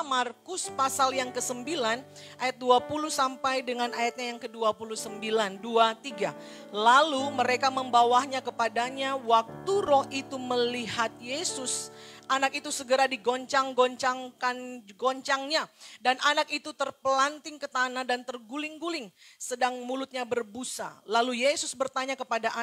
Markus pasal yang ke-9 ayat 20 sampai dengan ayatnya yang ke-29. 2, 3. Lalu mereka membawanya kepadanya, waktu roh itu melihat Yesus, anak itu segera goncangnya. Dan anak itu terpelanting ke tanah dan terguling-guling, sedang mulutnya berbusa. Lalu Yesus bertanya kepada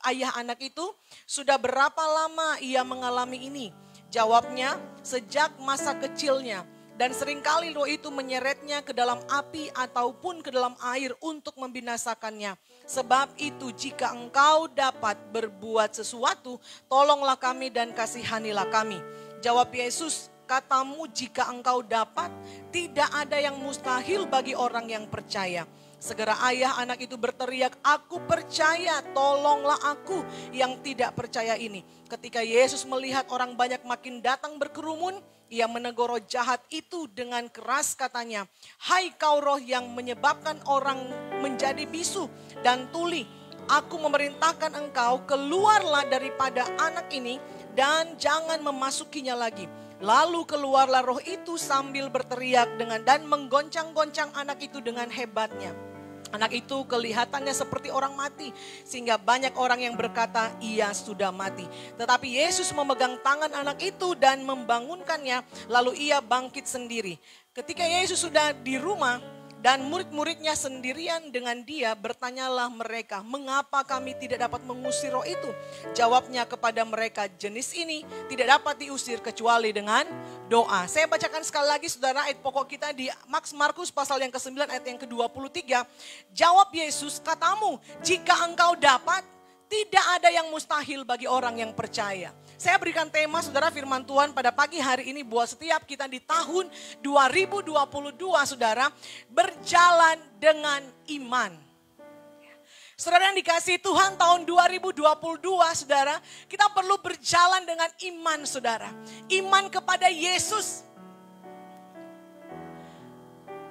ayah anak itu, sudah berapa lama ia mengalami ini? Jawabnya, sejak masa kecilnya. Dan seringkali roh itu menyeretnya ke dalam api ataupun ke dalam air untuk membinasakannya. Sebab itu jika engkau dapat berbuat sesuatu, tolonglah kami dan kasihanilah kami. Jawab Yesus, katamu jika engkau dapat, tidak ada yang mustahil bagi orang yang percaya. Segera ayah anak itu berteriak, aku percaya, tolonglah aku yang tidak percaya ini. Ketika Yesus melihat orang banyak makin datang berkerumun, ia menegur roh jahat itu dengan keras katanya, hai kau roh yang menyebabkan orang menjadi bisu dan tuli, aku memerintahkan engkau keluarlah daripada anak ini dan jangan memasukinya lagi. Lalu keluarlah roh itu sambil berteriak dan menggoncang-goncang anak itu dengan hebatnya. Anak itu kelihatannya seperti orang mati, sehingga banyak orang yang berkata ia sudah mati. Tetapi Yesus memegang tangan anak itu dan membangunkannya, lalu ia bangkit sendiri. Ketika Yesus sudah di rumah dan murid-muridnya sendirian dengan dia, bertanyalah mereka, mengapa kami tidak dapat mengusir roh itu? Jawabnya kepada mereka, jenis ini tidak dapat diusir kecuali dengan doa. Saya bacakan sekali lagi saudara ayat pokok kita di Markus pasal yang ke-9 ayat yang ke-23. Jawab Yesus, katamu jika engkau dapat, tidak ada yang mustahil bagi orang yang percaya. Saya berikan tema saudara firman Tuhan pada pagi hari ini buat setiap kita di tahun 2022 saudara, berjalan dengan iman. Saudara yang dikasihi Tuhan, tahun 2022 saudara, kita perlu berjalan dengan iman saudara. Iman kepada Yesus.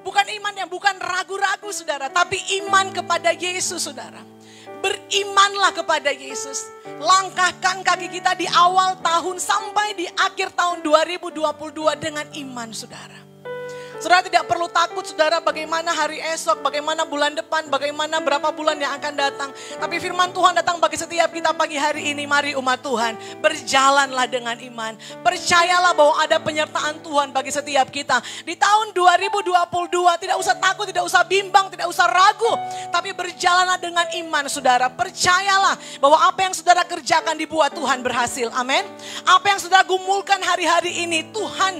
Bukan iman yang bukan ragu-ragu saudara, tapi iman kepada Yesus saudara. Berimanlah kepada Yesus. Langkahkan kaki kita di awal tahun sampai di akhir tahun 2022 dengan iman saudara. Saudara tidak perlu takut saudara bagaimana hari esok, bagaimana bulan depan, bagaimana berapa bulan yang akan datang. Tapi firman Tuhan datang bagi setiap kita pagi hari ini. Mari umat Tuhan, berjalanlah dengan iman. Percayalah bahwa ada penyertaan Tuhan bagi setiap kita. Di tahun 2022 tidak usah takut, tidak usah bimbang, tidak usah ragu. Tapi berjalanlah dengan iman saudara. Percayalah bahwa apa yang saudara kerjakan dibuat Tuhan berhasil. Amin. Apa yang saudara gumulkan hari-hari ini Tuhan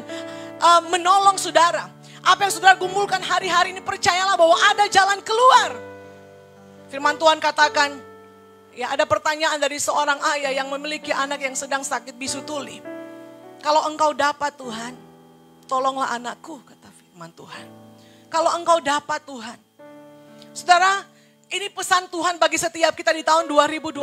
menolong saudara. Apa yang saudara gumulkan hari-hari ini, percayalah bahwa ada jalan keluar. Firman Tuhan katakan, ya ada pertanyaan dari seorang ayah yang memiliki anak yang sedang sakit bisu tuli. Kalau engkau dapat Tuhan, tolonglah anakku, kata firman Tuhan. Kalau engkau dapat Tuhan. Saudara, ini pesan Tuhan bagi setiap kita di tahun 2022.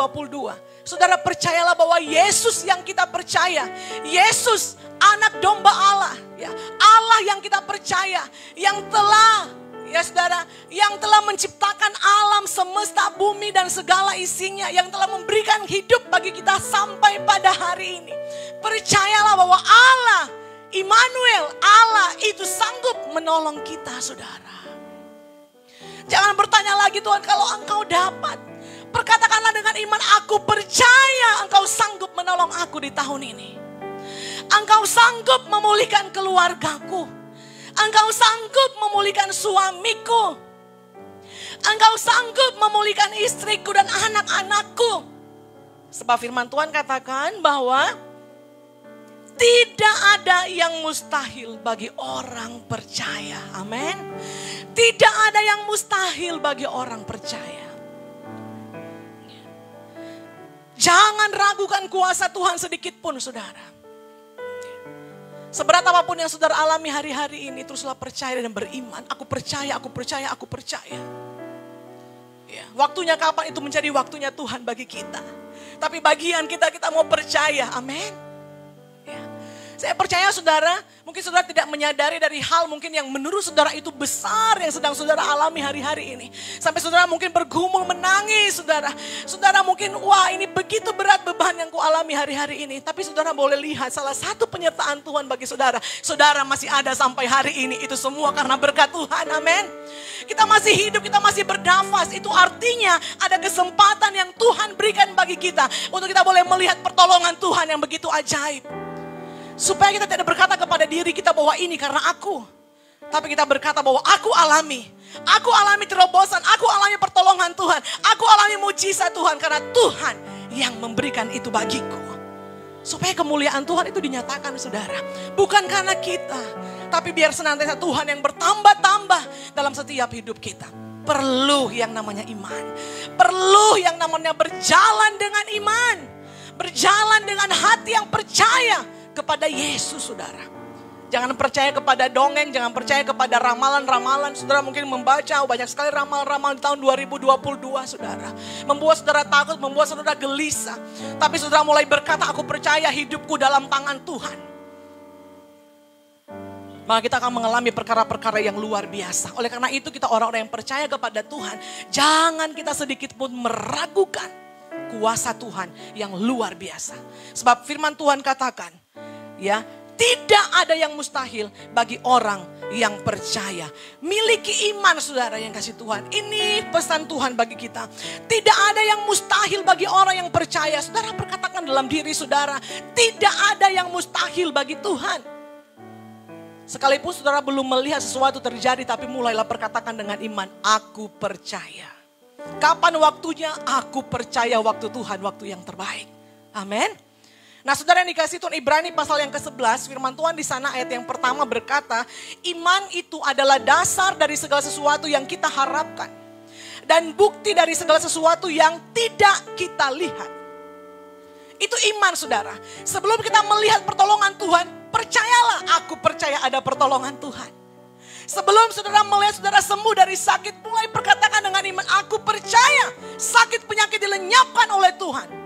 Saudara percayalah bahwa Yesus yang kita percaya, Yesus anak domba Allah, ya, Allah yang kita percaya, yang telah, ya saudara, yang telah menciptakan alam semesta, bumi dan segala isinya, yang telah memberikan hidup bagi kita sampai pada hari ini. Percayalah bahwa Allah, Immanuel, Allah itu sanggup menolong kita saudara. Jangan bertanya lagi Tuhan kalau engkau dapat. Perkatakanlah dengan iman, aku percaya engkau sanggup menolong aku di tahun ini. Engkau sanggup memulihkan keluargaku. Engkau sanggup memulihkan suamiku. Engkau sanggup memulihkan istriku dan anak-anakku. Sebab firman Tuhan katakan bahwa tidak ada yang mustahil bagi orang percaya. Amin. Tidak ada yang mustahil bagi orang percaya. Jangan ragukan kuasa Tuhan sedikit pun saudara. Seberat apapun yang saudara alami hari-hari ini, teruslah percaya dan beriman. Aku percaya, aku percaya, aku percaya. Ya, waktunya kapan itu menjadi waktunya Tuhan bagi kita. Tapi bagian kita mau percaya, amin. Ya. Saya percaya saudara, mungkin saudara tidak menyadari dari hal mungkin yang menurut saudara itu besar yang sedang saudara alami hari-hari ini. Sampai saudara mungkin bergumul menangis saudara. Saudara mungkin wah ini begitu berat beban yang kualami hari-hari ini. Tapi saudara boleh lihat salah satu penyertaan Tuhan bagi saudara. Saudara masih ada sampai hari ini. Itu semua karena berkat Tuhan, amin. Kita masih hidup, kita masih bernafas. Itu artinya ada kesempatan yang Tuhan berikan bagi kita. Untuk kita boleh melihat pertolongan Tuhan yang begitu ajaib. Supaya kita tidak berkata kepada diri kita bahwa ini karena aku. Tapi kita berkata bahwa aku alami. Aku alami terobosan, aku alami pertolongan Tuhan. Aku alami mujizat Tuhan karena Tuhan yang memberikan itu bagiku. Supaya kemuliaan Tuhan itu dinyatakan saudara. Bukan karena kita. Tapi biar senantiasa Tuhan yang bertambah-tambah dalam setiap hidup kita. Perlu yang namanya iman. Perlu yang namanya berjalan dengan iman. Berjalan dengan hati yang percaya kepada Yesus saudara. Jangan percaya kepada dongeng, jangan percaya kepada ramalan-ramalan. Saudara mungkin membaca banyak sekali ramalan-ramalan di tahun 2022 saudara. Membuat saudara takut, membuat saudara gelisah. Tapi saudara mulai berkata, aku percaya hidupku dalam tangan Tuhan. Maka kita akan mengalami perkara-perkara yang luar biasa. Oleh karena itu kita orang-orang yang percaya kepada Tuhan. Jangan kita sedikit pun meragukan kuasa Tuhan yang luar biasa. Sebab firman Tuhan katakan, ya, tidak ada yang mustahil bagi orang yang percaya. Miliki iman saudara yang kasih Tuhan. Ini pesan Tuhan bagi kita. Tidak ada yang mustahil bagi orang yang percaya. Saudara perkatakan dalam diri saudara. Tidak ada yang mustahil bagi Tuhan. Sekalipun saudara belum melihat sesuatu terjadi. Tapi mulailah perkatakan dengan iman. Aku percaya. Kapan waktunya? Aku percaya waktu Tuhan. Waktu yang terbaik. Amin. Nah saudara yang dikasih Tuhan, Ibrani pasal yang ke-11, firman Tuhan di sana ayat yang pertama berkata, iman itu adalah dasar dari segala sesuatu yang kita harapkan. Dan bukti dari segala sesuatu yang tidak kita lihat. Itu iman saudara. Sebelum kita melihat pertolongan Tuhan, percayalah, aku percaya ada pertolongan Tuhan. Sebelum saudara melihat saudara sembuh dari sakit, mulai perkatakan dengan iman, aku percaya sakit penyakit dilenyapkan oleh Tuhan.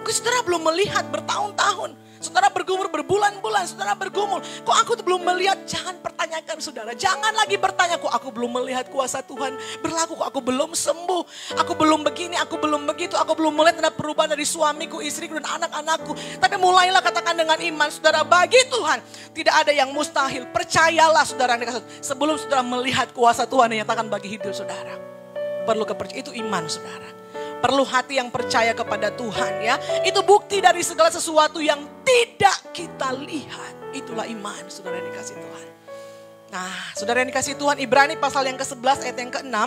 Saudara belum melihat bertahun-tahun. Saudara bergumul berbulan-bulan. Saudara bergumul. Kok aku belum melihat? Jangan pertanyakan saudara. Jangan lagi bertanya. Kok aku belum melihat kuasa Tuhan berlaku? Kok aku belum sembuh? Aku belum begini, aku belum begitu. Aku belum melihat ada perubahan dari suamiku, istriku dan anak-anakku. Tapi mulailah katakan dengan iman. Saudara, bagi Tuhan tidak ada yang mustahil. Percayalah saudara. Sebelum saudara melihat kuasa Tuhan yang nyatakan bagi hidup saudara. Perlu kepercayaan. Itu iman saudara. Perlu hati yang percaya kepada Tuhan ya. Itu bukti dari segala sesuatu yang tidak kita lihat. Itulah iman saudara yang dikasih Tuhan. Nah saudara yang dikasih Tuhan, Ibrani pasal yang ke-11 ayat yang ke-6.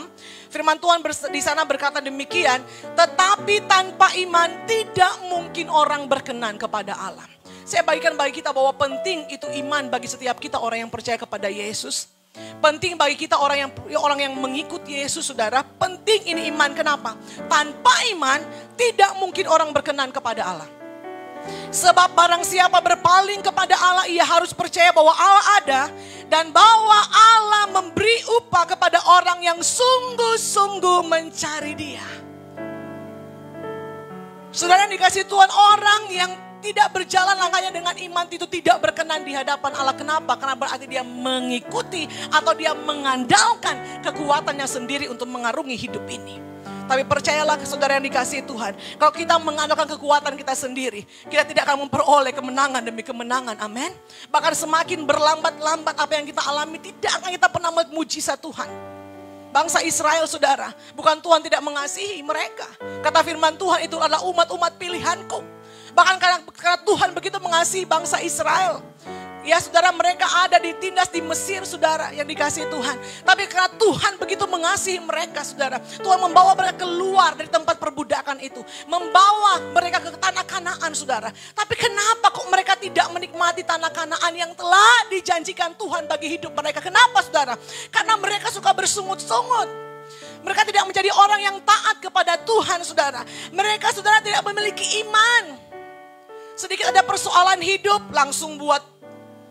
Firman Tuhan di sana berkata demikian. Tetapi tanpa iman tidak mungkin orang berkenan kepada Allah. Saya bagikan bagi kita bahwa penting itu iman bagi setiap kita orang yang percaya kepada Yesus. Penting bagi kita orang yang mengikuti Yesus saudara. Penting ini iman. Kenapa? Tanpa iman tidak mungkin orang berkenan kepada Allah. Sebab barang siapa berpaling kepada Allah, ia harus percaya bahwa Allah ada. Dan bahwa Allah memberi upah kepada orang yang sungguh-sungguh mencari Dia. Saudara yang dikasih Tuhan, orang yang tidak berjalan langkahnya dengan iman itu tidak berkenan di hadapan Allah. Kenapa? Karena berarti dia mengikuti atau dia mengandalkan kekuatannya sendiri untuk mengarungi hidup ini. Tapi percayalah saudara yang dikasihi Tuhan, kalau kita mengandalkan kekuatan kita sendiri, kita tidak akan memperoleh kemenangan demi kemenangan. Amin. Bahkan semakin berlambat-lambat apa yang kita alami, tidak akan kita pernah melihat mujizat Tuhan. Bangsa Israel saudara, bukan Tuhan tidak mengasihi mereka. Kata firman Tuhan, itu adalah umat-umat pilihanku. Bahkan karena Tuhan begitu mengasihi bangsa Israel. Ya saudara, mereka ada ditindas di Mesir saudara yang dikasihi Tuhan. Tapi karena Tuhan begitu mengasihi mereka saudara. Tuhan membawa mereka keluar dari tempat perbudakan itu. Membawa mereka ke tanah Kanaan saudara. Tapi kenapa kok mereka tidak menikmati tanah Kanaan yang telah dijanjikan Tuhan bagi hidup mereka? Kenapa saudara? Karena mereka suka bersungut-sungut. Mereka tidak menjadi orang yang taat kepada Tuhan saudara. Mereka saudara tidak memiliki iman. Sedikit ada persoalan hidup langsung buat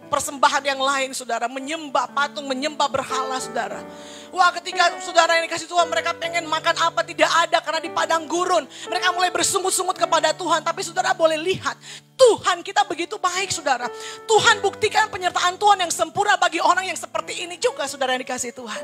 persembahan yang lain saudara. Menyembah patung, menyembah berhala saudara. Wah, ketika saudara yang dikasih Tuhan mereka pengen makan apa tidak ada karena di padang gurun. Mereka mulai bersungut-sungut kepada Tuhan. Tapi saudara boleh lihat, Tuhan kita begitu baik saudara. Tuhan buktikan penyertaan Tuhan yang sempurna bagi orang yang seperti ini juga saudara yang dikasih Tuhan.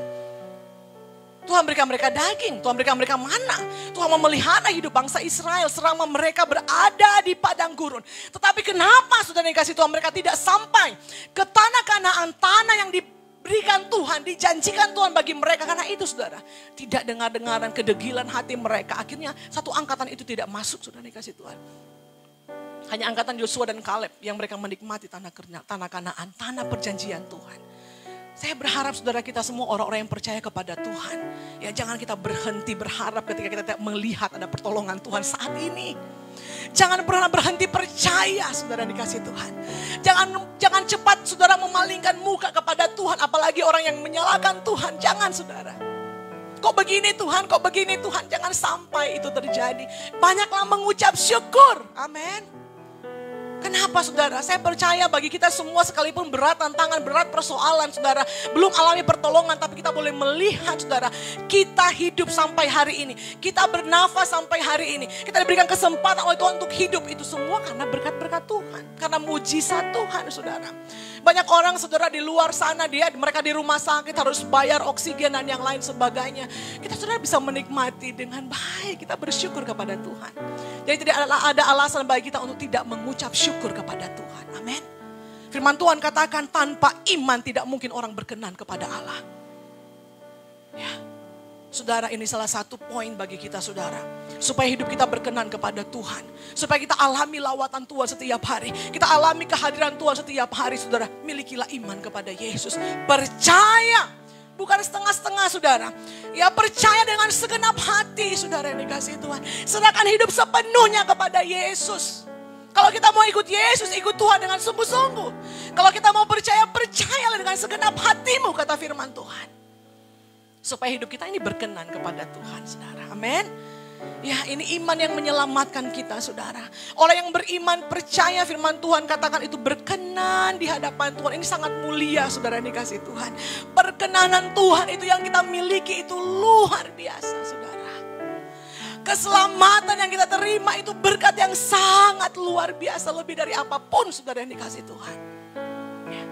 Tuhan berikan mereka daging, Tuhan berikan mereka mana. Tuhan memelihara hidup bangsa Israel selama mereka berada di padang gurun. Tetapi kenapa saudara yang dikasih Tuhan mereka tidak sampai ke tanah Kanaan, tanah yang diberikan Tuhan, dijanjikan Tuhan bagi mereka. Karena itu saudara, tidak dengar-dengaran kedegilan hati mereka. Akhirnya satu angkatan itu tidak masuk saudara yang dikasih Tuhan. Hanya angkatan Yosua dan Kaleb yang mereka menikmati tanah Kanaan, tanah perjanjian Tuhan. Saya berharap saudara kita semua orang-orang yang percaya kepada Tuhan. Ya, jangan kita berhenti berharap ketika kita tidak melihat ada pertolongan Tuhan saat ini. Jangan pernah berhenti percaya saudara dikasih Tuhan. Jangan cepat saudara memalingkan muka kepada Tuhan. Apalagi orang yang menyalahkan Tuhan. Jangan saudara. Kok begini Tuhan, kok begini Tuhan. Jangan sampai itu terjadi. Banyaklah mengucap syukur. Amin. Kenapa saudara? Saya percaya bagi kita semua sekalipun berat tantangan, berat persoalan saudara. Belum alami pertolongan tapi kita boleh melihat saudara. Kita hidup sampai hari ini. Kita bernafas sampai hari ini. Kita diberikan kesempatan oleh Tuhan untuk hidup. Itu semua karena berkat-berkat Tuhan. Karena mujizat Tuhan saudara. Banyak orang saudara di luar sana mereka di rumah sakit harus bayar oksigen dan yang lain sebagainya. Kita saudara bisa menikmati dengan baik. Kita bersyukur kepada Tuhan. Jadi tidak ada alasan bagi kita untuk tidak mengucap syukur kepada Tuhan. Amin. Firman Tuhan katakan tanpa iman tidak mungkin orang berkenan kepada Allah. Ya. Saudara, ini salah satu poin bagi kita saudara. Supaya hidup kita berkenan kepada Tuhan. Supaya kita alami lawatan Tuhan setiap hari. Kita alami kehadiran Tuhan setiap hari saudara. Milikilah iman kepada Yesus. Percaya. Bukan setengah-setengah saudara. Ya, percaya dengan segenap hati saudara yang dikasih Tuhan. Serahkan hidup sepenuhnya kepada Yesus. Kalau kita mau ikut Yesus, ikut Tuhan dengan sungguh-sungguh. Kalau kita mau percaya, percayalah dengan segenap hatimu kata firman Tuhan. Supaya hidup kita ini berkenan kepada Tuhan saudara. Amin. Ya, ini iman yang menyelamatkan kita saudara. Orang yang beriman percaya firman Tuhan katakan itu berkenan di hadapan Tuhan. Ini sangat mulia saudara yang dikasih Tuhan. Perkenanan Tuhan itu yang kita miliki itu luar biasa saudara. Keselamatan yang kita terima itu berkat yang sangat luar biasa. Lebih dari apapun saudara yang dikasih Tuhan. Ya.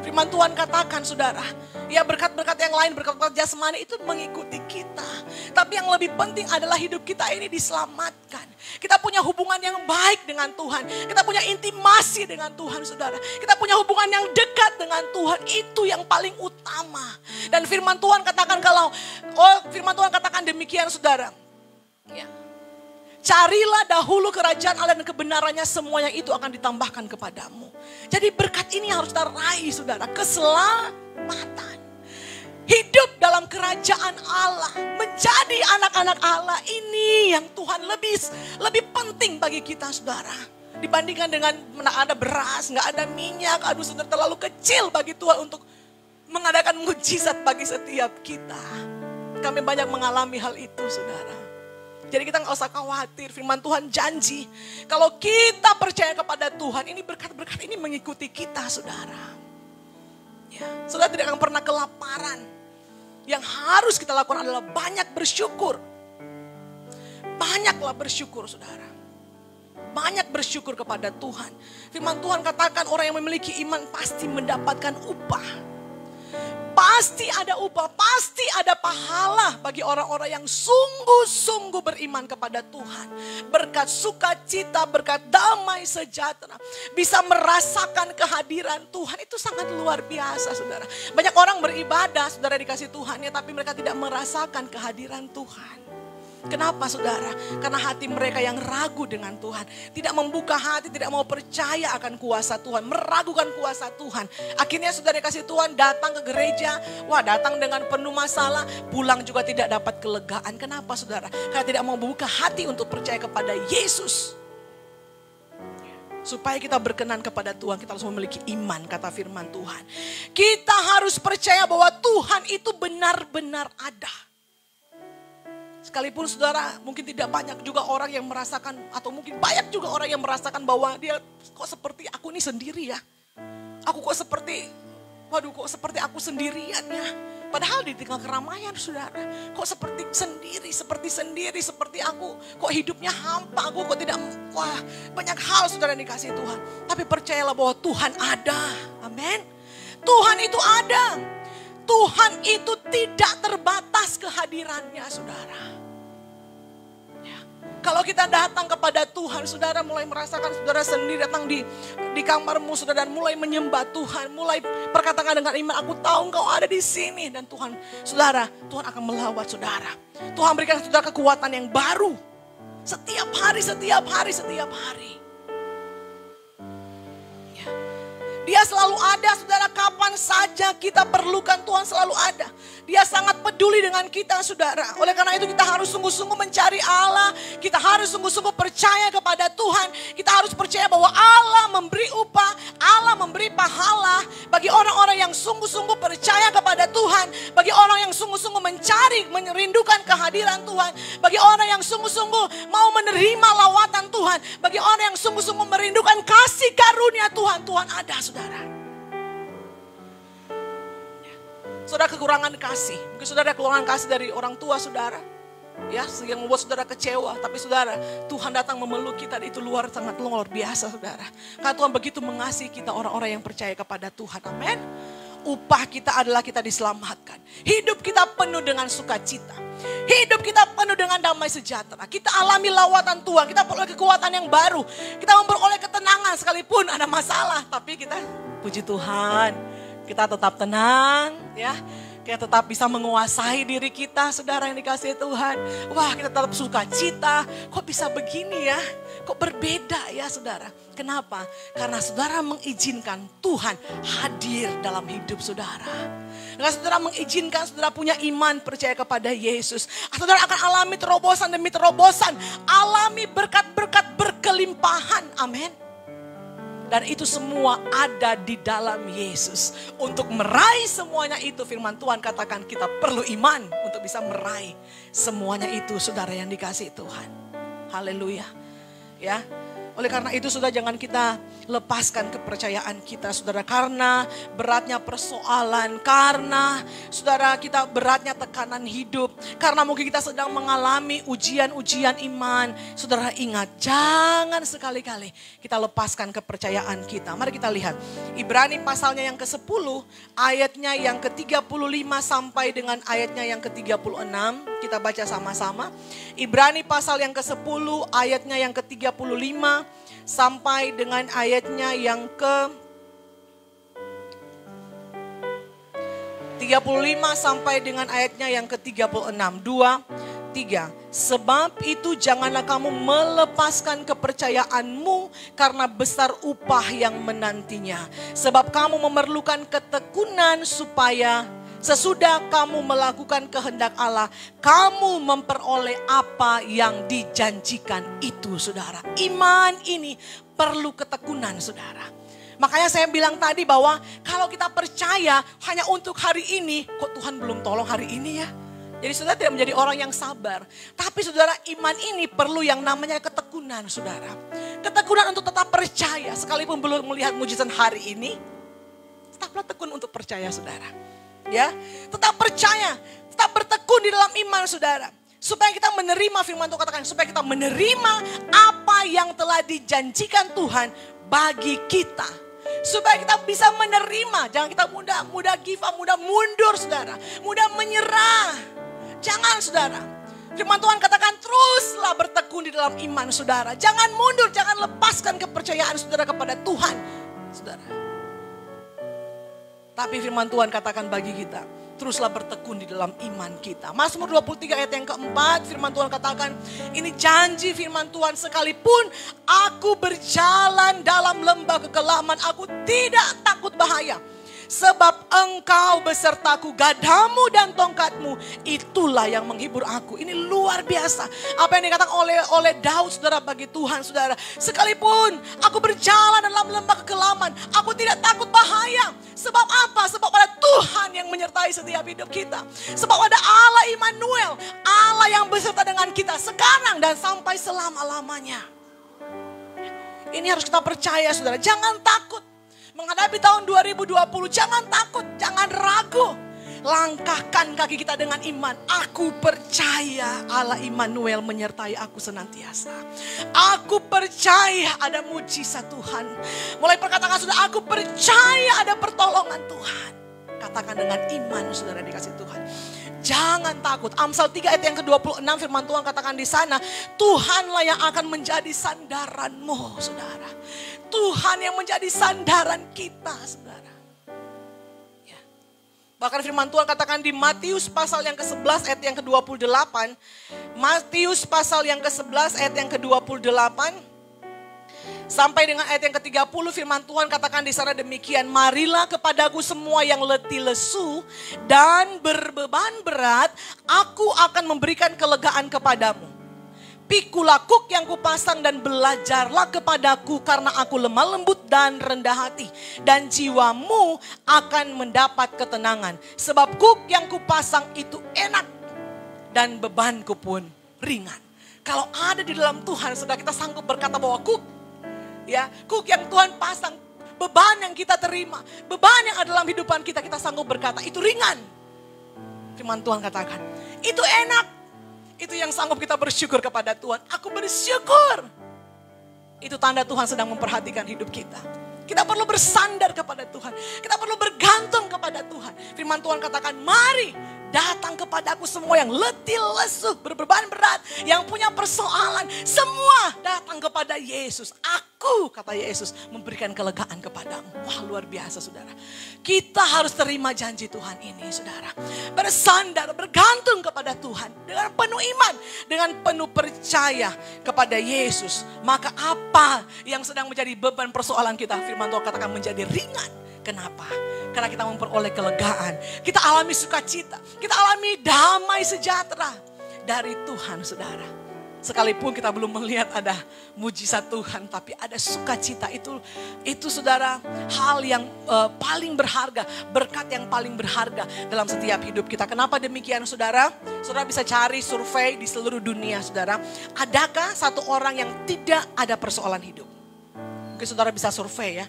Firman Tuhan katakan saudara, ya berkat-berkat yang lain, berkat-berkat jasmani itu mengikuti kita. Tapi yang lebih penting adalah hidup kita ini diselamatkan. Kita punya hubungan yang baik dengan Tuhan. Kita punya intimasi dengan Tuhan saudara. Kita punya hubungan yang dekat dengan Tuhan. Itu yang paling utama. Dan firman Tuhan katakan firman Tuhan katakan demikian saudara. Ya. Carilah dahulu kerajaan Allah dan kebenarannya, semuanya itu akan ditambahkan kepadamu. Jadi berkat ini harus kita raih saudara, keselamatan. Hidup dalam kerajaan Allah, menjadi anak-anak Allah, ini yang Tuhan lebih penting bagi kita saudara. Dibandingkan dengan ada beras, gak ada minyak, aduh saudara terlalu kecil bagi Tuhan untuk mengadakan mujizat bagi setiap kita. Kami banyak mengalami hal itu saudara. Jadi kita gak usah khawatir, firman Tuhan janji. Kalau kita percaya kepada Tuhan, ini berkat-berkat ini mengikuti kita saudara. Ya, saudara tidak akan pernah kelaparan. Yang harus kita lakukan adalah banyak bersyukur. Banyaklah bersyukur saudara. Banyak bersyukur kepada Tuhan. Firman Tuhan katakan orang yang memiliki iman pasti mendapatkan upah. Pasti ada upah, pasti ada pahala bagi orang-orang yang sungguh-sungguh beriman kepada Tuhan. Berkat sukacita, berkat damai sejahtera. Bisa merasakan kehadiran Tuhan, itu sangat luar biasa saudara. Banyak orang beribadah, saudara dikasih Tuhan ya, tapi mereka tidak merasakan kehadiran Tuhan. Kenapa saudara? Karena hati mereka yang ragu dengan Tuhan. Tidak membuka hati, tidak mau percaya akan kuasa Tuhan. Meragukan kuasa Tuhan. Akhirnya saudara kasih Tuhan datang ke gereja. Wah, datang dengan penuh masalah. Pulang juga tidak dapat kelegaan. Kenapa saudara? Karena tidak mau membuka hati untuk percaya kepada Yesus. Supaya kita berkenan kepada Tuhan, kita harus memiliki iman, kata firman Tuhan. Kita harus percaya bahwa Tuhan itu benar-benar ada. Sekalipun saudara mungkin tidak banyak juga orang yang merasakan, atau mungkin banyak juga orang yang merasakan bahwa dia kok seperti aku ini sendiri ya. Aku kok seperti, kok seperti aku sendirian ya. Padahal di tengah keramaian saudara, kok seperti sendiri, seperti aku. Kok hidupnya hampa, aku kok tidak, banyak hal saudara yang dikasih Tuhan. Tapi percayalah bahwa Tuhan ada, amin. Tuhan itu ada. Tuhan itu tidak terbatas kehadirannya saudara. Ya. Kalau kita datang kepada Tuhan, saudara mulai merasakan saudara sendiri datang di kamarmu saudara dan mulai menyembah Tuhan. Mulai perkatakan dengan iman, aku tahu engkau ada di sini. Dan Tuhan akan melawat saudara. Tuhan berikan saudara kekuatan yang baru. Setiap hari. Dia selalu ada saudara, kapan saja kita perlukan Tuhan selalu ada. Dia sangat peduli dengan kita saudara. Oleh karena itu kita harus sungguh-sungguh mencari Allah. Kita harus sungguh-sungguh percaya kepada Tuhan. Kita harus percaya bahwa Allah memberi upah, Allah memberi pahala. Bagi orang-orang yang sungguh-sungguh percaya kepada Tuhan. Bagi orang yang sungguh-sungguh mencari, merindukan kehadiran Tuhan. Bagi orang yang sungguh-sungguh mau menerima lawatan Tuhan. Bagi orang yang sungguh-sungguh merindukan kasih karunia Tuhan. Tuhan ada saudara. Saudara kekurangan kasih. Mungkin saudara kekurangan kasih dari orang tua saudara. Ya, yang membuat saudara kecewa. Tapi saudara, Tuhan datang memeluk kita. Itu sangat luar biasa saudara. Karena Tuhan begitu mengasihi kita orang-orang yang percaya kepada Tuhan. Amin. Upah kita adalah kita diselamatkan. Hidup kita penuh dengan sukacita. Hidup kita penuh dengan damai sejahtera. Kita alami lawatan Tuhan. Kita peroleh kekuatan yang baru. Kita memperoleh ketenangan sekalipun ada masalah. Tapi kita, puji Tuhan, kita tetap tenang ya. Kita tetap bisa menguasai diri kita, saudara yang dikasihi Tuhan. Wah, kita tetap sukacita. Kok bisa begini ya? Kok berbeda ya saudara? Kenapa? Karena saudara mengizinkan Tuhan hadir dalam hidup saudara. Karena saudara mengizinkan saudara punya iman percaya kepada Yesus. Saudara akan alami terobosan demi terobosan. Alami berkat-berkat berkelimpahan. Amin. Dan itu semua ada di dalam Yesus. Untuk meraih semuanya itu, firman Tuhan katakan kita perlu iman untuk bisa meraih semuanya itu, saudara yang dikasihi Tuhan. Haleluya. Ya. Oleh karena itu saudara, jangan kita lepaskan kepercayaan kita saudara. Karena beratnya persoalan, karena saudara kita beratnya tekanan hidup. Karena mungkin kita sedang mengalami ujian-ujian iman. Saudara ingat, jangan sekali-kali kita lepaskan kepercayaan kita. Mari kita lihat Ibrani pasalnya yang ke-10, ayatnya yang ke-35 sampai dengan ayatnya yang ke-36. Kita baca sama-sama. Ibrani pasal yang ke-10, ayatnya yang ke-35 sampai dengan ayatnya yang ke-35 sampai dengan ayatnya yang ke-36. 2, 3. Sebab itu janganlah kamu melepaskan kepercayaanmu karena besar upah yang menantinya. Sebab kamu memerlukan ketekunan supaya sesudah kamu melakukan kehendak Allah, kamu memperoleh apa yang dijanjikan itu, saudara. Iman ini perlu ketekunan, saudara. Makanya saya bilang tadi bahwa kalau kita percaya hanya untuk hari ini, kok Tuhan belum tolong hari ini ya? Jadi saudara tidak menjadi orang yang sabar. Tapi saudara, iman ini perlu yang namanya ketekunan, saudara. Ketekunan untuk tetap percaya, sekalipun belum melihat mujizat hari ini, tetaplah tekun untuk percaya, saudara. Ya, tetap percaya, tetap bertekun di dalam iman saudara. Supaya kita menerima firman Tuhan katakan, supaya kita menerima apa yang telah dijanjikan Tuhan bagi kita. Supaya kita bisa menerima, jangan kita mudah give up, mudah mundur saudara. Mudah menyerah, jangan saudara. Firman Tuhan katakan teruslah bertekun di dalam iman saudara. Jangan mundur, jangan lepaskan kepercayaan saudara kepada Tuhan saudara. Tapi firman Tuhan katakan bagi kita, teruslah bertekun di dalam iman kita. Mazmur 23 ayat yang keempat, firman Tuhan katakan, ini janji firman Tuhan, sekalipun aku berjalan dalam lembah kekelaman, aku tidak takut bahaya. Sebab engkau besertaku, gadamu dan tongkatmu, itulah yang menghibur aku. Ini luar biasa. Apa yang dikatakan oleh Daud saudara bagi Tuhan saudara. Sekalipun aku berjalan dalam lembah kekelaman, aku tidak takut bahaya. Sebab apa? Sebab ada Tuhan yang menyertai setiap hidup kita. Sebab ada Allah Immanuel, Allah yang beserta dengan kita sekarang dan sampai selama-lamanya. Ini harus kita percaya saudara, jangan takut. menghadapi tahun 2020, jangan takut, jangan ragu. Langkahkan kaki kita dengan iman. Aku percaya Allah Immanuel menyertai aku senantiasa. Aku percaya ada mujizat Tuhan. Mulai perkatakan sudah, aku percaya ada pertolongan Tuhan. Katakan dengan iman, saudara dikasih Tuhan. Jangan takut. Amsal 3 ayat yang ke-26 firman Tuhan katakan di sana, Tuhanlah yang akan menjadi sandaranmu, saudara. Tuhan yang menjadi sandaran kita, saudara. Bahkan firman Tuhan katakan di Matius pasal yang ke-11 ayat yang ke-28. Matius pasal yang ke-11 ayat yang ke-28. Sampai dengan ayat yang ke-30 firman Tuhan katakan di sana demikian. Marilah kepadaku semua yang letih lesu dan berbeban berat. Aku akan memberikan kelegaan kepadamu. Pikulah kuk yang kupasang dan belajarlah kepadaku karena aku lemah lembut dan rendah hati. Dan jiwamu akan mendapat ketenangan. Sebab kuk yang kupasang itu enak dan bebanku pun ringan. Kalau ada di dalam Tuhan, saudara, kita sanggup berkata bahwa kuk yang Tuhan pasang, beban yang kita terima, beban yang ada dalam kehidupan kita, kita sanggup berkata itu ringan. Firman Tuhan katakan, itu enak. Itu yang sanggup kita bersyukur kepada Tuhan. Aku bersyukur. Itu tanda Tuhan sedang memperhatikan hidup kita. Kita perlu bersandar kepada Tuhan. Kita perlu bergantung kepada Tuhan. Firman Tuhan katakan, mari datang kepadaku semua yang letih lesu, berbeban berat, yang punya persoalan. Semua datang kepada Yesus. Aku, kata Yesus, memberikan kelegaan kepadamu. Wah, luar biasa, saudara. Kita harus terima janji Tuhan ini, saudara. Bersandar, bergantung kepada Tuhan. Dengan penuh iman, dengan penuh percaya kepada Yesus. Maka apa yang sedang menjadi beban persoalan kita, firman Tuhan katakan menjadi ringan. Kenapa? Karena kita memperoleh kelegaan. Kita alami sukacita. Kita alami damai sejahtera dari Tuhan, saudara. Sekalipun kita belum melihat ada mujizat Tuhan, tapi ada sukacita. Itu saudara, hal yang paling berharga, berkat yang paling berharga dalam setiap hidup kita. Kenapa demikian, saudara? Saudara bisa cari survei di seluruh dunia, saudara. Adakah satu orang yang tidak ada persoalan hidup? Mungkin saudara bisa survei ya.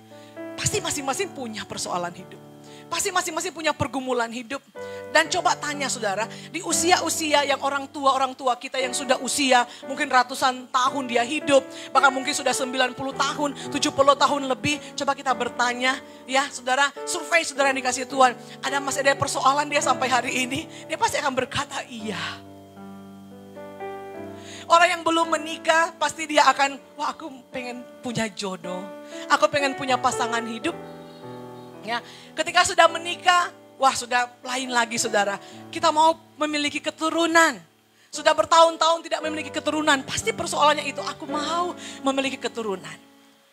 Pasti masing-masing punya persoalan hidup. Pasti masing-masing punya pergumulan hidup. Dan coba tanya, saudara, di usia-usia yang orang tua kita yang sudah usia mungkin ratusan tahun dia hidup. Bahkan mungkin sudah 90 tahun, 70 tahun lebih. Coba kita bertanya, ya saudara, survei saudara yang dikasih Tuhan. Masih ada persoalan dia sampai hari ini? Dia pasti akan berkata iya. Orang yang belum menikah pasti dia akan, wah aku pengen punya jodoh. Aku pengen punya pasangan hidup. Ya, ketika sudah menikah, wah sudah lain lagi, saudara. Kita mau memiliki keturunan. Sudah bertahun-tahun tidak memiliki keturunan. Pasti persoalannya itu, aku mau memiliki keturunan.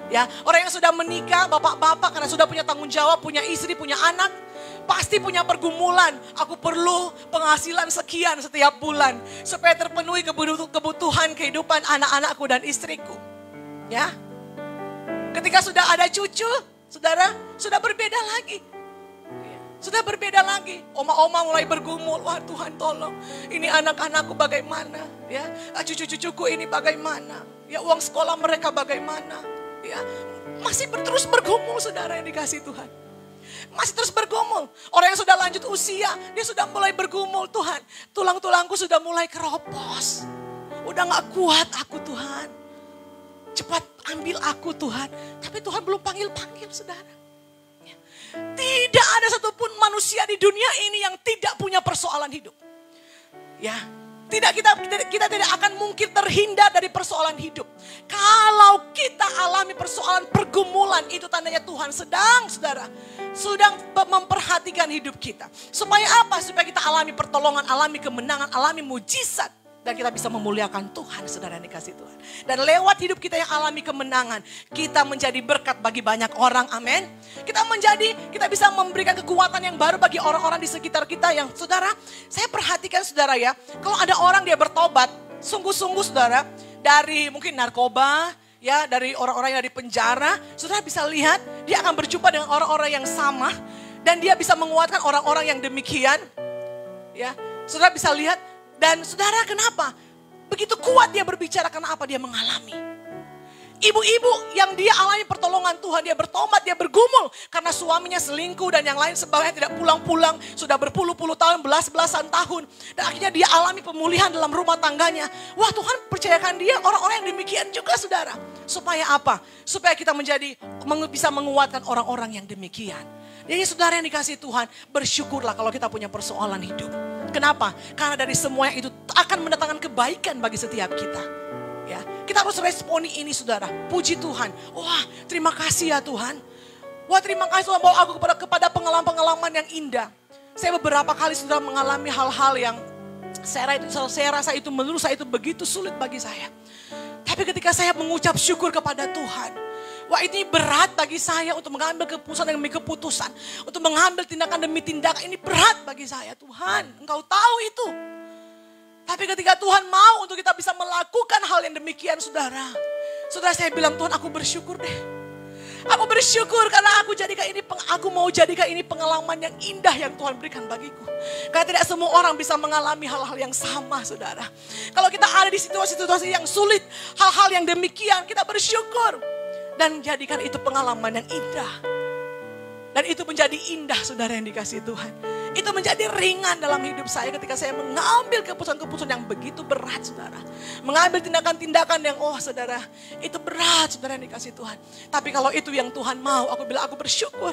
Ya, orang yang sudah menikah, bapak-bapak karena sudah punya tanggung jawab, punya istri, punya anak. Pasti punya pergumulan. Aku perlu penghasilan sekian setiap bulan. Supaya terpenuhi kebutuhan kehidupan anak-anakku dan istriku. Ya. Ketika sudah ada cucu, saudara, sudah berbeda lagi. Sudah berbeda lagi. Oma-oma mulai bergumul. Wah Tuhan tolong. Ini anak-anakku bagaimana. Ya, cucu-cucuku ini bagaimana. Ya, uang sekolah mereka bagaimana. Ya, masih terus bergumul, saudara yang dikasih Tuhan. Masih terus bergumul. Orang yang sudah lanjut usia, dia sudah mulai bergumul. Tuhan, tulang-tulangku sudah mulai keropos. Udah gak kuat aku, Tuhan. Cepat ambil aku, Tuhan. Tapi Tuhan belum panggil-panggil, saudara. Tidak ada satupun manusia di dunia ini yang tidak punya persoalan hidup. Ya, kita tidak akan mungkin terhindar dari persoalan hidup. Kalau kita alami persoalan pergumulan, itu tandanya Tuhan sedang memperhatikan hidup kita. Supaya apa? Supaya kita alami pertolongan, alami kemenangan, alami mujizat. Dan kita bisa memuliakan Tuhan, saudara yang dikasih Tuhan. Dan lewat hidup kita yang alami kemenangan, kita menjadi berkat bagi banyak orang, amin. Kita bisa memberikan kekuatan yang baru bagi orang-orang di sekitar kita yang, saudara, saya perhatikan saudara ya, kalau ada orang dia bertobat, sungguh-sungguh saudara, dari mungkin narkoba, ya dari orang-orang yang ada di penjara, saudara bisa lihat, dia akan berjumpa dengan orang-orang yang sama, dan dia bisa menguatkan orang-orang yang demikian, ya, saudara bisa lihat. Dan saudara kenapa? Begitu kuat dia berbicara, karena apa? Dia mengalami. Ibu-ibu yang dia alami pertolongan Tuhan, dia bertobat, dia bergumul karena suaminya selingkuh dan yang lain sebagainya, tidak pulang-pulang, sudah berpuluh-puluh tahun, belas-belasan tahun. Dan akhirnya dia alami pemulihan dalam rumah tangganya. Wah, Tuhan percayakan dia orang-orang yang demikian juga, saudara. Supaya apa? Supaya kita bisa menguatkan orang-orang yang demikian. Jadi saudara yang dikasih Tuhan, bersyukurlah kalau kita punya persoalan hidup. Kenapa? Karena dari semua itu akan mendatangkan kebaikan bagi setiap kita. Ya, kita harus responi ini, saudara. Puji Tuhan. Wah, terima kasih ya Tuhan. Wah, terima kasih Tuhan bawa aku kepada pengalaman-pengalaman yang indah. Saya beberapa kali sudah mengalami hal-hal yang saya rasa itu menurut saya itu begitu sulit bagi saya. Tapi ketika saya mengucap syukur kepada Tuhan, wah, ini berat bagi saya untuk mengambil keputusan demi keputusan, untuk mengambil tindakan demi tindakan. Ini berat bagi saya. Tuhan, Engkau tahu itu. Tapi ketika Tuhan mau untuk kita bisa melakukan hal yang demikian, saudara. Saudara, saya bilang, Tuhan, aku bersyukur deh. Aku bersyukur karena aku mau jadikan ini pengalaman yang indah yang Tuhan berikan bagiku. Karena tidak semua orang bisa mengalami hal-hal yang sama, saudara. Kalau kita ada di situasi-situasi yang sulit, hal-hal yang demikian, kita bersyukur. Dan jadikan itu pengalaman yang indah. Dan itu menjadi indah, saudara yang dikasihi Tuhan. Itu menjadi ringan dalam hidup saya ketika saya mengambil keputusan-keputusan yang begitu berat, saudara. Mengambil tindakan-tindakan yang, saudara, itu berat, saudara yang dikasihi Tuhan. Tapi kalau itu yang Tuhan mau, aku bilang aku bersyukur.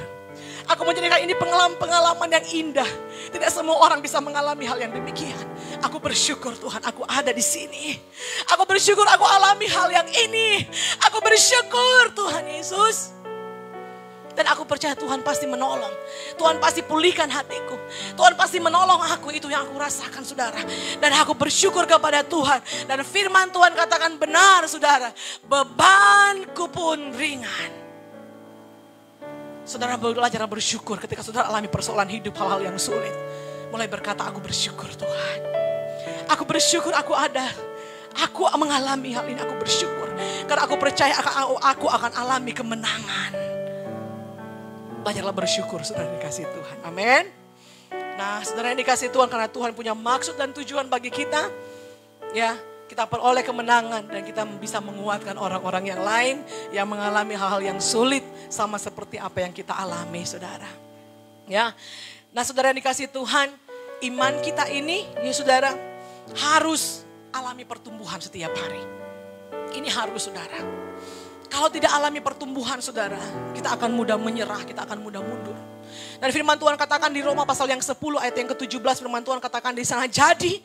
Aku menjadikan ini pengalaman yang indah. Tidak semua orang bisa mengalami hal yang demikian. Aku bersyukur Tuhan, aku ada di sini. Aku bersyukur aku alami hal yang ini. Aku bersyukur Tuhan Yesus. Dan aku percaya Tuhan pasti menolong. Tuhan pasti pulihkan hatiku. Tuhan pasti menolong aku, itu yang aku rasakan, saudara. Dan aku bersyukur kepada Tuhan. Dan firman Tuhan katakan benar, saudara. Bebanku pun ringan. Saudara belajar bersyukur ketika saudara alami persoalan hidup, hal-hal yang sulit. Mulai berkata, aku bersyukur Tuhan. Aku bersyukur aku ada. Aku mengalami hal ini, aku bersyukur. Karena aku percaya aku akan alami kemenangan. Belajarlah bersyukur, saudara dikasih Tuhan. Amin. Nah, saudara yang dikasih Tuhan, karena Tuhan punya maksud dan tujuan bagi kita. Ya, kita peroleh kemenangan dan kita bisa menguatkan orang-orang yang lain yang mengalami hal-hal yang sulit sama seperti apa yang kita alami, saudara. Ya. Nah, saudara yang dikasih Tuhan, iman kita ini, ya saudara, harus alami pertumbuhan setiap hari. Ini harus, saudara. Kalau tidak alami pertumbuhan, saudara, kita akan mudah menyerah, kita akan mudah mundur. Dan firman Tuhan katakan di Roma pasal yang 10 ayat yang ke-17, firman Tuhan katakan di sana, jadi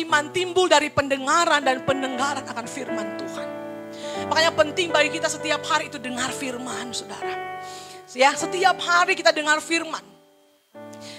iman timbul dari pendengaran dan pendengaran akan firman Tuhan. Makanya penting bagi kita setiap hari itu dengar firman, saudara. Ya, setiap hari kita dengar firman.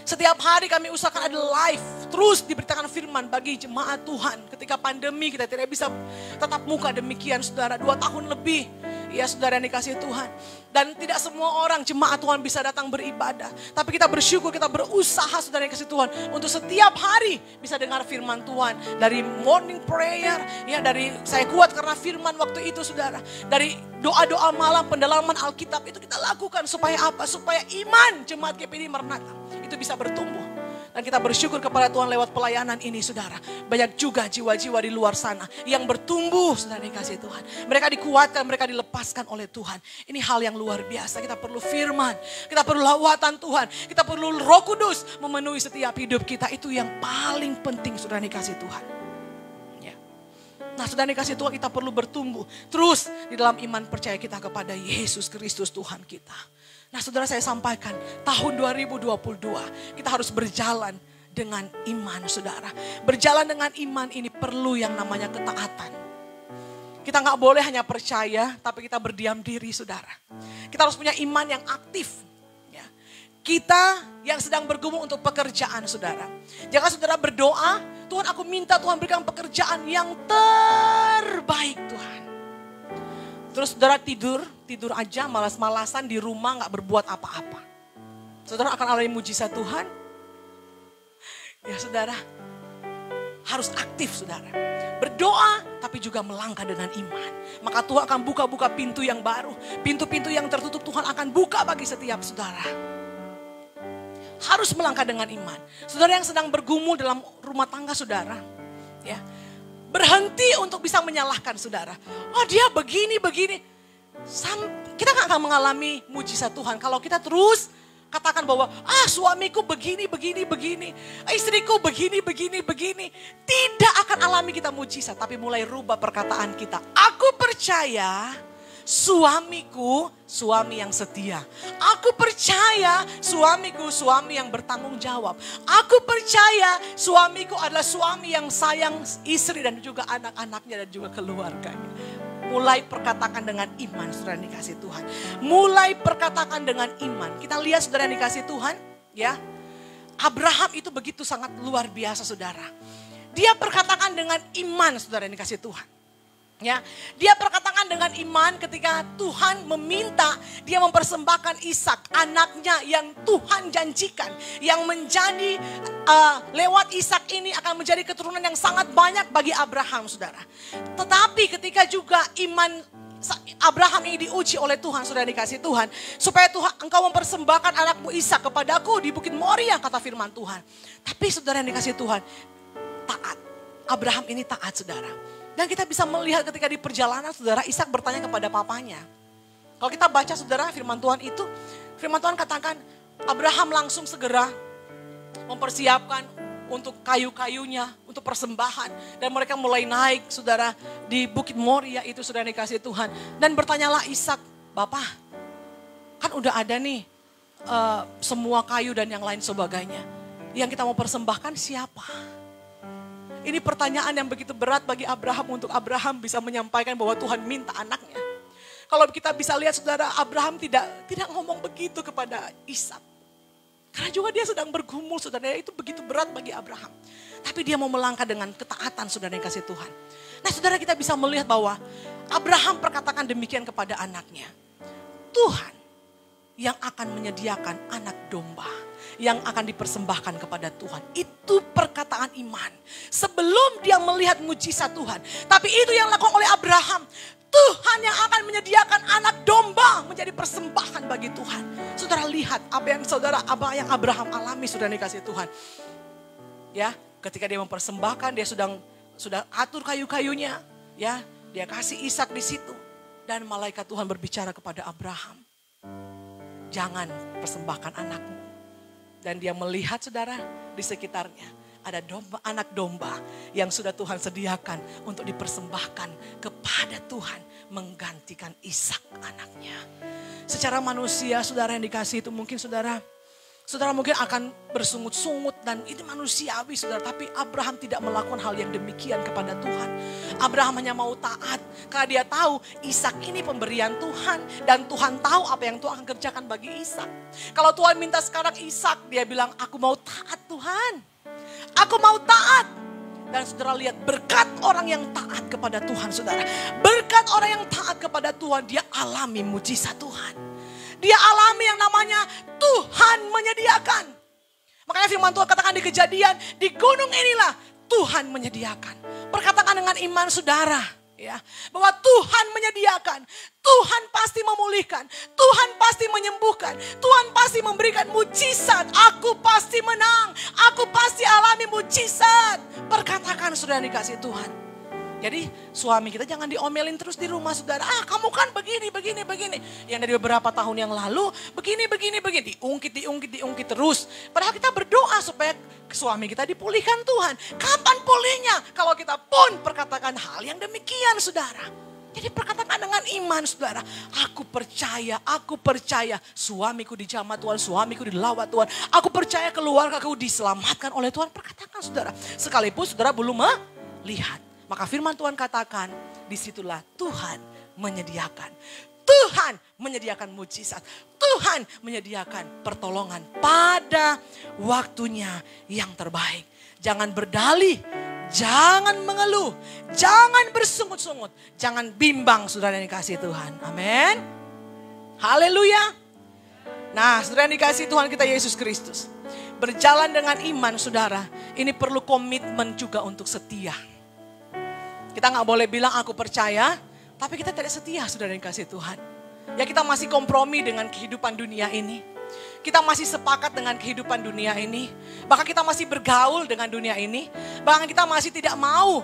Setiap hari kami usahakan ada live, terus diberitakan firman bagi jemaat Tuhan. Ketika pandemi kita tidak bisa tatap muka demikian, saudara, 2 tahun lebih. Ya, saudara yang dikasihi Tuhan. Dan tidak semua orang jemaat Tuhan bisa datang beribadah. Tapi kita bersyukur, kita berusaha, saudara yang dikasihi Tuhan, untuk setiap hari bisa dengar firman Tuhan. Dari morning prayer, ya, dari saya kuat karena firman waktu itu, saudara. Dari doa-doa malam, pendalaman Alkitab, itu kita lakukan supaya apa? Supaya iman jemaat GPD Maranatha itu bisa bertumbuh. Dan kita bersyukur kepada Tuhan lewat pelayanan ini, saudara. Banyak juga jiwa-jiwa di luar sana yang bertumbuh, saudara dikasih Tuhan. Mereka dikuatkan, mereka dilepaskan oleh Tuhan. Ini hal yang luar biasa. Kita perlu firman, kita perlu lawatan Tuhan, kita perlu Roh Kudus memenuhi setiap hidup kita. Itu yang paling penting, saudara dikasih Tuhan. Ya. Nah, saudara dikasih Tuhan, kita perlu bertumbuh terus di dalam iman percaya kita kepada Yesus Kristus Tuhan kita. Nah, saudara, saya sampaikan tahun 2022 kita harus berjalan dengan iman, saudara. Berjalan dengan iman ini perlu yang namanya ketaatan. Kita gak boleh hanya percaya tapi kita berdiam diri, saudara. Kita harus punya iman yang aktif. Ya. Kita yang sedang bergumul untuk pekerjaan, saudara. Jangan saudara berdoa, Tuhan aku minta Tuhan berikan pekerjaan yang terbaik, Tuhan. Terus saudara tidur aja, malas-malasan di rumah gak berbuat apa-apa. Saudara akan alami mujizat Tuhan. Ya, saudara harus aktif, saudara. Berdoa tapi juga melangkah dengan iman. Maka Tuhan akan buka-buka pintu yang baru. Pintu-pintu yang tertutup Tuhan akan buka bagi setiap saudara. Harus melangkah dengan iman. Saudara yang sedang bergumul dalam rumah tangga saudara. Ya. Berhenti untuk bisa menyalahkan saudara. Oh, dia begini. kita gak akan mengalami mujizat Tuhan kalau kita terus katakan bahwa suamiku begini, istriku begini. Tidak akan alami kita mujizat, tapi mulai rubah perkataan kita. Aku percaya suamiku suami yang setia. Aku percaya suamiku suami yang bertanggung jawab. Aku percaya suamiku adalah suami yang sayang istri dan juga anak-anaknya dan juga keluarganya. Mulai perkatakan dengan iman, saudara yang dikasih Tuhan. Mulai perkatakan dengan iman. Kita lihat saudara yang dikasih Tuhan, ya. Abraham itu begitu sangat luar biasa, saudara. Dia perkatakan dengan iman, saudara yang dikasih Tuhan. Ya, dia perkatakan dengan iman ketika Tuhan meminta dia mempersembahkan Ishak, anaknya yang Tuhan janjikan, yang menjadi lewat Ishak ini akan menjadi keturunan yang sangat banyak bagi Abraham, saudara. Tetapi ketika juga iman Abraham ini diuji oleh Tuhan, saudara dikasih Tuhan, supaya Tuhan engkau mempersembahkan anakmu Ishak kepadaku di Bukit Moria, kata firman Tuhan. Tapi saudara yang dikasih Tuhan, taat. Abraham ini taat, saudara. Dan kita bisa melihat ketika di perjalanan, saudara, Ishak bertanya kepada papanya. Kalau kita baca, saudara, firman Tuhan itu, firman Tuhan katakan Abraham langsung segera mempersiapkan untuk kayu-kayunya, untuk persembahan. Dan mereka mulai naik, saudara, di Bukit Moria itu, saudara dikasih Tuhan. Dan bertanyalah Ishak, Bapak, kan udah ada nih semua kayu dan yang lain sebagainya. Yang kita mau persembahkan siapa? Ini pertanyaan yang begitu berat bagi Abraham untuk Abraham bisa menyampaikan bahwa Tuhan minta anaknya. Kalau kita bisa lihat, saudara, Abraham tidak ngomong begitu kepada Ishak. Karena juga dia sedang bergumul, saudara, itu begitu berat bagi Abraham. Tapi dia mau melangkah dengan ketaatan, saudara yang kasih Tuhan. Nah, saudara, kita bisa melihat bahwa Abraham perkatakan demikian kepada anaknya. Tuhan yang akan menyediakan anak domba yang akan dipersembahkan kepada Tuhan. Itu perkataan iman. Sebelum dia melihat mujizat Tuhan. Tapi itu yang dilakukan oleh Abraham. Tuhan yang akan menyediakan anak domba menjadi persembahan bagi Tuhan. Saudara lihat apa yang Abraham alami, saudara dikasih Tuhan. Ya, ketika dia mempersembahkan, dia sudah atur kayu-kayunya, ya, dia kasih Ishak di situ. Dan malaikat Tuhan berbicara kepada Abraham. Jangan persembahkan anakmu. Dan dia melihat, saudara, di sekitarnya ada anak domba yang sudah Tuhan sediakan untuk dipersembahkan kepada Tuhan menggantikan Ishak anaknya. Secara manusia, saudara yang dikasih itu mungkin saudara mungkin akan bersungut-sungut dan itu manusiawi, saudara. Tapi Abraham tidak melakukan hal yang demikian kepada Tuhan. Abraham hanya mau taat karena dia tahu Ishak ini pemberian Tuhan. Dan Tuhan tahu apa yang Tuhan akan kerjakan bagi Ishak. Kalau Tuhan minta sekarang Ishak, dia bilang, aku mau taat Tuhan. Aku mau taat. Dan saudara lihat berkat orang yang taat kepada Tuhan, saudara. Berkat orang yang taat kepada Tuhan, dia alami mujizat Tuhan. Dia alami yang namanya Tuhan menyediakan. Makanya firman Tuhan katakan di Kejadian, di gunung inilah Tuhan menyediakan. Perkatakan dengan iman, saudara, ya, bahwa Tuhan menyediakan, Tuhan pasti memulihkan, Tuhan pasti menyembuhkan, Tuhan pasti memberikan mujizat. Aku pasti menang, aku pasti alami mujizat. Perkatakan, saudara dikasih Tuhan. Jadi suami kita jangan diomelin terus di rumah, saudara. Kamu kan begini. Yang dari beberapa tahun yang lalu begini. Diungkit terus. Padahal kita berdoa supaya suami kita dipulihkan Tuhan. Kapan pulihnya? Kalau kita pun perkatakan hal yang demikian, saudara. Jadi perkatakan dengan iman, saudara. Aku percaya suamiku dijamah Tuhan, suamiku dilawat Tuhan. Aku percaya keluargaku diselamatkan oleh Tuhan. Perkatakan, saudara. Sekalipun saudara belum melihat. Maka firman Tuhan katakan, disitulah Tuhan menyediakan. Tuhan menyediakan mujizat. Tuhan menyediakan pertolongan pada waktunya yang terbaik. Jangan berdalih, jangan mengeluh, jangan bersungut-sungut, jangan bimbang, saudara yang dikasih Tuhan. Amin. Haleluya. Nah, saudara yang dikasih Tuhan kita Yesus Kristus. Berjalan dengan iman, saudara, ini perlu komitmen juga untuk setia. Kita gak boleh bilang aku percaya, tapi kita tidak setia, saudara yang kasih Tuhan. Ya, kita masih kompromi dengan kehidupan dunia ini. Kita masih sepakat dengan kehidupan dunia ini. Bahkan kita masih bergaul dengan dunia ini. Bahkan kita masih tidak mau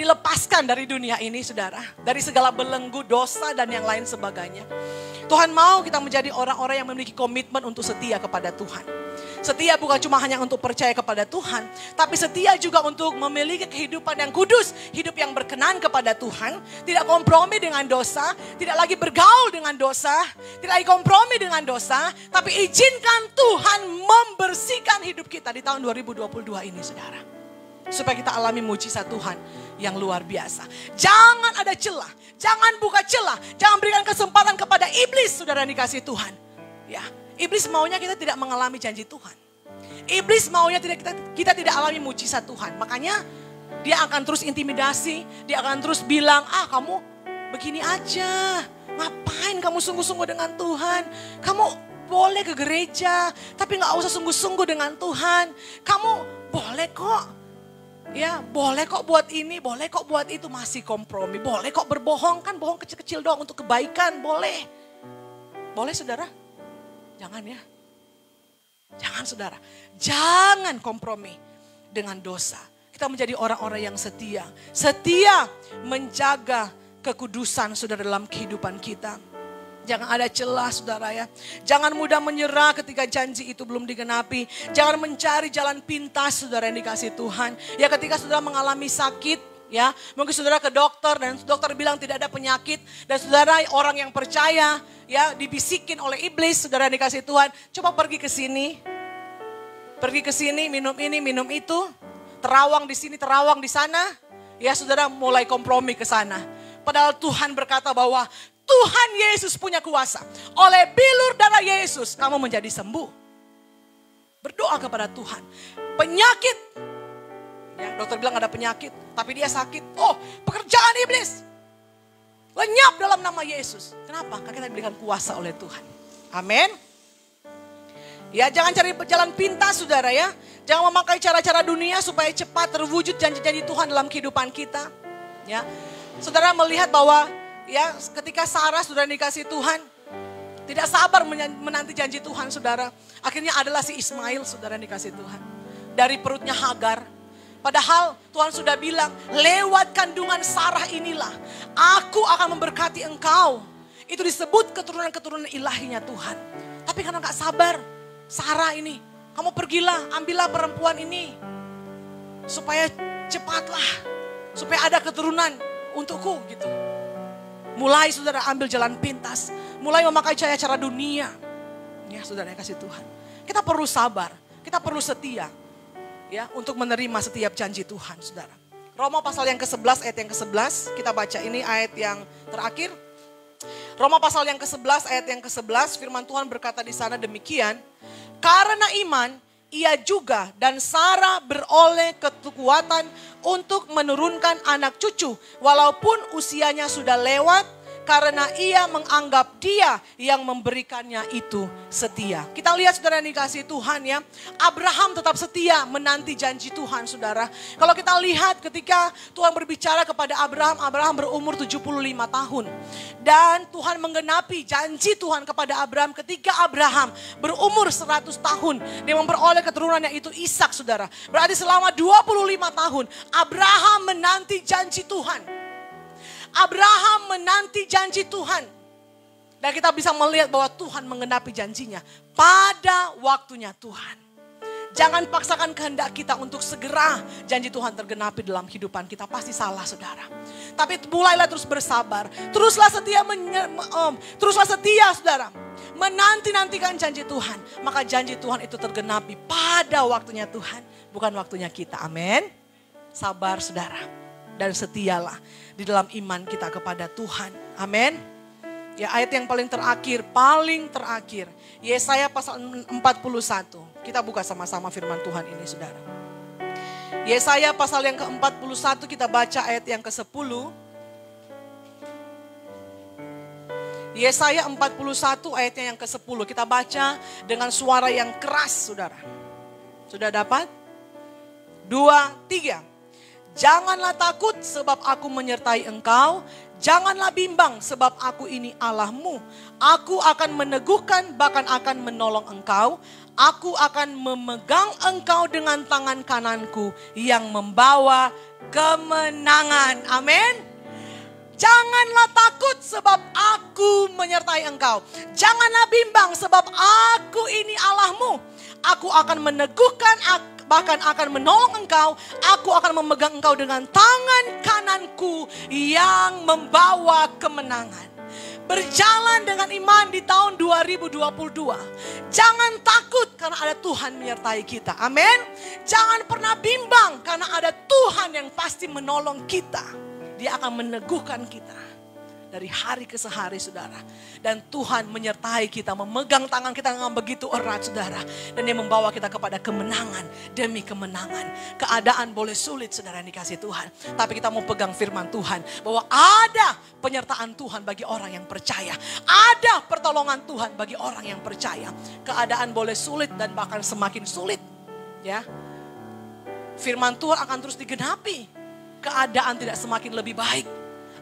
dilepaskan dari dunia ini saudara. Dari segala belenggu dosa dan yang lain sebagainya. Tuhan mau kita menjadi orang-orang yang memiliki komitmen untuk setia kepada Tuhan. Setia bukan cuma hanya untuk percaya kepada Tuhan, tapi setia juga untuk memiliki kehidupan yang kudus, hidup yang berkenan kepada Tuhan, tidak kompromi dengan dosa, tidak lagi bergaul dengan dosa, tidak lagi kompromi dengan dosa, tapi izinkan Tuhan membersihkan hidup kita di tahun 2022 ini saudara. Supaya kita alami mujizat Tuhan yang luar biasa. Jangan ada celah, jangan buka celah, jangan berikan kesempatan kepada iblis saudara yang dikasih Tuhan. Ya. Iblis maunya kita tidak mengalami janji Tuhan. Iblis maunya kita tidak alami mujizat Tuhan. Makanya dia akan terus intimidasi. Dia akan terus bilang, kamu begini aja. Ngapain kamu sungguh-sungguh dengan Tuhan? Kamu boleh ke gereja, tapi gak usah sungguh-sungguh dengan Tuhan. Kamu boleh kok. Ya, boleh kok buat ini, boleh kok buat itu. Masih kompromi. Boleh kok berbohong, kan bohong kecil-kecil doang untuk kebaikan. Boleh. Boleh saudara? Jangan ya. Jangan saudara. Jangan kompromi dengan dosa. Kita menjadi orang-orang yang setia. Setia menjaga kekudusan saudara dalam kehidupan kita. Jangan ada celah saudara ya. Jangan mudah menyerah ketika janji itu belum digenapi. Jangan mencari jalan pintas saudara yang dikasih Tuhan. Ya ketika saudara mengalami sakit. Ya, mungkin saudara ke dokter dan dokter bilang tidak ada penyakit. Dan saudara orang yang percaya ya dibisikin oleh iblis, saudara dikasih Tuhan. Coba pergi ke sini. Pergi ke sini, minum ini, minum itu. Terawang di sini, terawang di sana. Ya saudara mulai kompromi ke sana. Padahal Tuhan berkata bahwa Tuhan Yesus punya kuasa. Oleh bilur darah Yesus kamu menjadi sembuh. Berdoa kepada Tuhan. Penyakit. Ya, dokter bilang ada penyakit, tapi dia sakit. Oh, pekerjaan iblis. Lenyap dalam nama Yesus. Kenapa? Karena kita diberikan kuasa oleh Tuhan. Amin. Ya, jangan cari jalan pintas saudara ya. Jangan memakai cara-cara dunia supaya cepat terwujud janji-janji Tuhan dalam kehidupan kita. Ya, saudara melihat bahwa ya ketika Sarah saudara dikasih Tuhan, tidak sabar menanti janji Tuhan saudara. Akhirnya adalah si Ismail saudara dikasih Tuhan. Dari perutnya Hagar. Padahal Tuhan sudah bilang, lewat kandungan Sarah inilah aku akan memberkati engkau. Itu disebut keturunan-keturunan ilahinya Tuhan. Tapi karena gak sabar, Sarah ini, kamu pergilah, ambillah perempuan ini. Supaya cepatlah, supaya ada keturunan untukku gitu. Mulai saudara ambil jalan pintas, mulai memakai cara-cara dunia. Ya saudara yang kasih Tuhan. Kita perlu sabar, kita perlu setia. Ya, untuk menerima setiap janji Tuhan, saudara. Roma pasal yang ke-11, ayat yang ke-11. Kita baca ini ayat yang terakhir. Roma pasal yang ke-11, ayat yang ke-11. Firman Tuhan berkata di sana demikian. Karena iman, ia juga dan Sarah beroleh kekuatan untuk menurunkan anak cucu. Walaupun usianya sudah lewat. Karena ia menganggap dia yang memberikannya itu setia. Kita lihat saudara yang dikasih Tuhan ya. Abraham tetap setia menanti janji Tuhan saudara. Kalau kita lihat ketika Tuhan berbicara kepada Abraham. Abraham berumur 75 tahun. Dan Tuhan menggenapi janji Tuhan kepada Abraham ketika Abraham berumur 100 tahun. Dia memperoleh keturunannya itu Ishak saudara. Berarti selama 25 tahun Abraham menanti janji Tuhan. Abraham menanti janji Tuhan. Dan kita bisa melihat bahwa Tuhan menggenapi janjinya pada waktunya Tuhan. Jangan paksakan kehendak kita untuk segera janji Tuhan tergenapi dalam kehidupan kita. Pasti salah saudara. Tapi mulailah terus bersabar. Teruslah setia saudara. Menanti-nantikan janji Tuhan. Maka janji Tuhan itu tergenapi pada waktunya Tuhan. Bukan waktunya kita. Amin. Sabar saudara. Dan setialah di dalam iman kita kepada Tuhan. Amin. Ya ayat yang paling terakhir. Yesaya pasal 41. Kita buka sama-sama firman Tuhan ini saudara. Yesaya pasal yang ke-41 kita baca ayat yang ke-10. Yesaya 41 ayatnya yang ke-10. Kita baca dengan suara yang keras saudara. Sudah dapat? 2, 3. Janganlah takut sebab aku menyertai engkau. Janganlah bimbang sebab aku ini Allahmu. Aku akan meneguhkan bahkan akan menolong engkau. Aku akan memegang engkau dengan tangan kananku yang membawa kemenangan. Amin. Janganlah takut sebab aku menyertai engkau. Janganlah bimbang sebab aku ini Allahmu. Aku akan meneguhkan bahkan akan menolong engkau. Aku akan memegang engkau dengan tangan kananku yang membawa kemenangan. Berjalan dengan iman di tahun 2022. Jangan takut karena ada Tuhan menyertai kita. Amin. Jangan pernah bimbang karena ada Tuhan yang pasti menolong kita. Dia akan meneguhkan kita dari hari ke hari, saudara. Dan Tuhan menyertai kita, memegang tangan kita dengan begitu erat, saudara. Dan dia membawa kita kepada kemenangan demi kemenangan. Keadaan boleh sulit, saudara, yang dikasih Tuhan. Tapi kita mau pegang firman Tuhan. Bahwa ada penyertaan Tuhan bagi orang yang percaya. Ada pertolongan Tuhan bagi orang yang percaya. Keadaan boleh sulit dan bahkan semakin sulit. Ya, firman Tuhan akan terus digenapi. Keadaan tidak semakin lebih baik,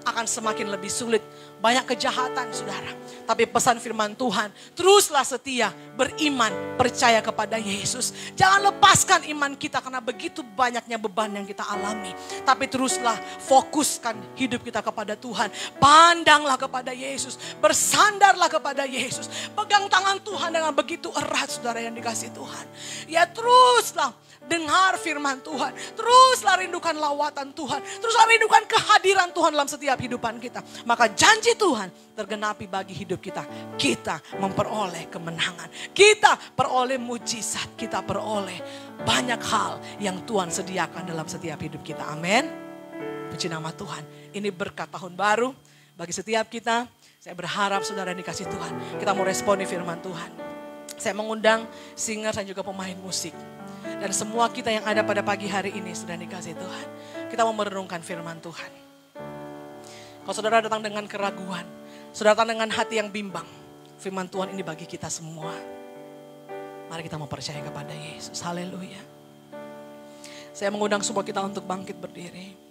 akan semakin lebih sulit. Banyak kejahatan, saudara. Tapi pesan firman Tuhan, teruslah setia, beriman, percaya kepada Yesus. Jangan lepaskan iman kita karena begitu banyaknya beban yang kita alami. Tapi teruslah fokuskan hidup kita kepada Tuhan. Pandanglah kepada Yesus, bersandarlah kepada Yesus. Pegang tangan Tuhan dengan begitu erat, saudara yang dikasih Tuhan. Ya, teruslah dengar firman Tuhan. Teruslah rindukan lawatan Tuhan. Teruslah rindukan kehadiran Tuhan dalam setiap hidupan kita. Maka janji Tuhan tergenapi bagi hidup kita. Kita memperoleh kemenangan. Kita peroleh mujizat. Kita peroleh banyak hal yang Tuhan sediakan dalam setiap hidup kita. Amin. Puji nama Tuhan. Ini berkat tahun baru bagi setiap kita. Saya berharap saudara yang dikasih Tuhan. Kita mau responi firman Tuhan. Saya mengundang singer dan juga pemain musik. Dan semua kita yang ada pada pagi hari ini sudah dikasih Tuhan. Kita mau merenungkan firman Tuhan. Kalau saudara datang dengan keraguan, saudara datang dengan hati yang bimbang, firman Tuhan ini bagi kita semua. Mari kita mau percaya kepada Yesus. Haleluya. Saya mengundang semua kita untuk bangkit berdiri.